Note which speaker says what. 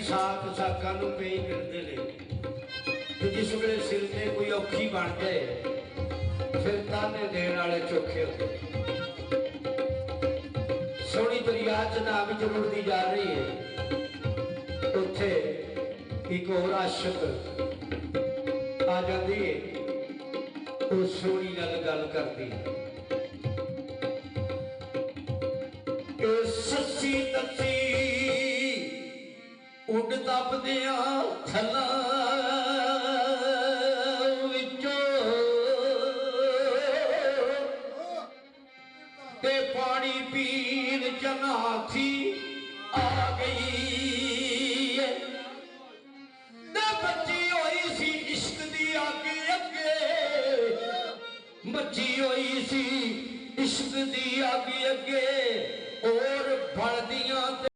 Speaker 1: साक साकां नूं कई फिरदे ने ते जिस वेले सिर ते कोई औखी बन जाए फिर ताने देण वाले चोखे होंदे। सोहनी दरिया च नां विच रुड़दी जा रही है, उत्थे एक होर आशिक आ जाती है, वो सोहनी नाल गल करदी सच्ची तसी उड़ दबदिया थला